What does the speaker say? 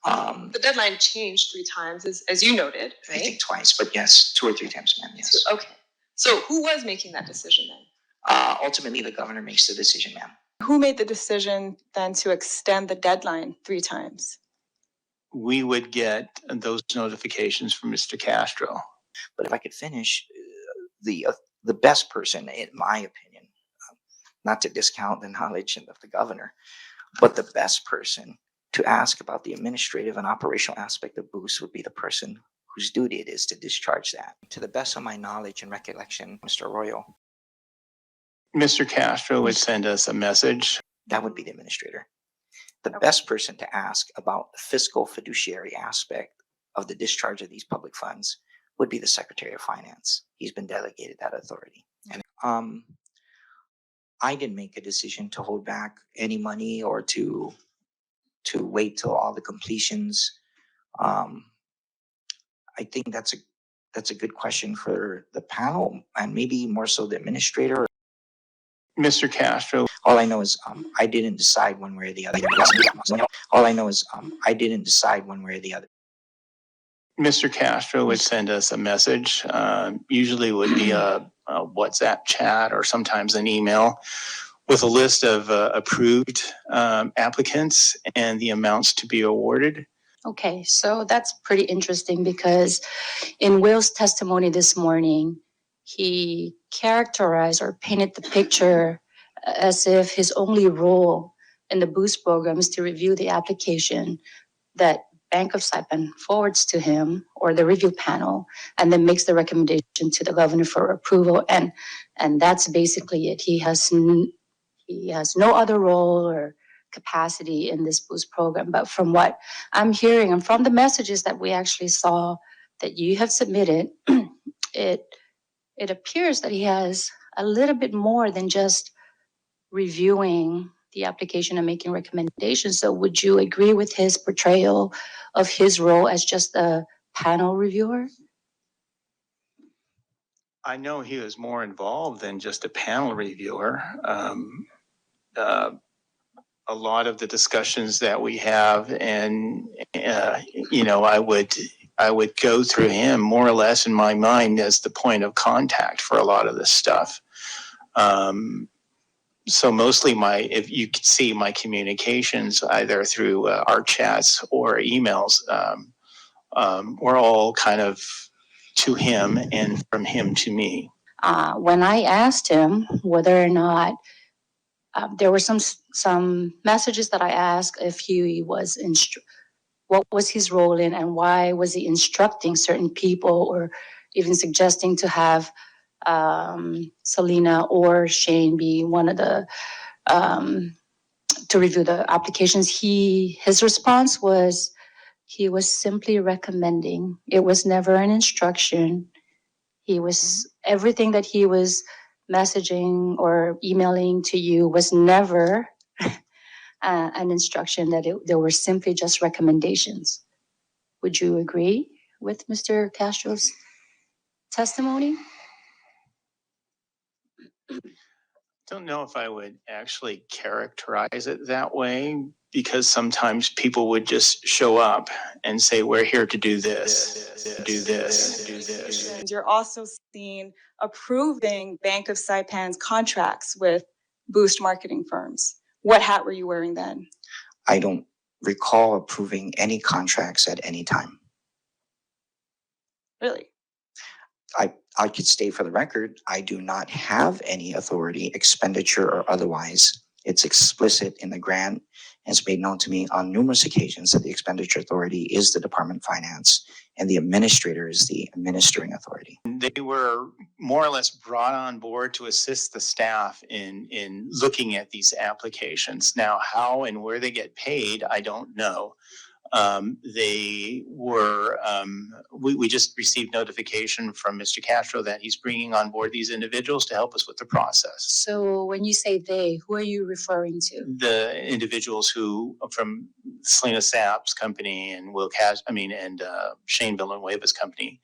The deadline changed 3 times, as you noted, right? I think twice, but yes, 2 or 3 times, ma'am, yes. Okay. So who was making that decision then? Ultimately, the governor makes the decision, ma'am. Who made the decision then to extend the deadline 3 times? We would get those notifications from Mr. Castro. But if I could finish, the best person, in my opinion, not to discount the knowledge of the governor, but the best person to ask about the administrative and operational aspect of Boost would be the person whose duty it is to discharge that. To the best of my knowledge and recollection, Mr. Arroyo. Mr. Castro would send us a message. That would be the administrator. The best person to ask about the fiscal fiduciary aspect of the discharge of these public funds would be the Secretary of Finance. He's been delegated that authority. And I didn't make a decision to hold back any money or to wait till all the completions. I think that's a good question for the panel and maybe more so the administrator. Mr. Castro. All I know is I didn't decide one way or the other. All I know is I didn't decide one way or the other. Mr. Castro would send us a message, usually would be a WhatsApp chat or sometimes an email with a list of approved applicants and the amounts to be awarded. Okay, so that's pretty interesting because in Will's testimony this morning, he characterized or painted the picture as if his only role in the Boost program is to review the application that Bank of Saipan forwards to him or the review panel and then makes the recommendation to the governor for approval. And that's basically it. He has no other role or capacity in this Boost program. But from what I'm hearing and from the messages that we actually saw that you have submitted, it appears that he has a little bit more than just reviewing the application and making recommendations. So would you agree with his portrayal of his role as just a panel reviewer? I know he was more involved than just a panel reviewer. A lot of the discussions that we have, and I would go through him more or less in my mind as the point of contact for a lot of this stuff. So mostly if you could see my communications either through our chats or emails, were all kind of to him and from him to me. When I asked him whether or not there were some messages that I asked if he was what was his role in and why was he instructing certain people or even suggesting to have Selena or Shane be one of the to review the applications. His response was he was simply recommending. It was never an instruction. Everything that he was messaging or emailing to you was never an instruction, that there were simply just recommendations. Would you agree with Mr. Castro's testimony? Don't know if I would actually characterize it that way, because sometimes people would just show up and say, we're here to do this, do this, do this. And you're also seen approving Bank of Saipan's contracts with Boost marketing firms. What hat were you wearing then? I don't recall approving any contracts at any time. Really? I could state for the record, I do not have any authority, expenditure or otherwise. It's explicit in the grant and it's made known to me on numerous occasions that the expenditure authority is the Department of Finance and the administrator is the administering authority. They were more or less brought on board to assist the staff in looking at these applications. Now, how and where they get paid, I don't know. They were, we just received notification from Mr. Castro that he's bringing on board these individuals to help us with the process. So when you say they, who are you referring to? The individuals who, from Selena Sapp's company and Shane Villanueva's company,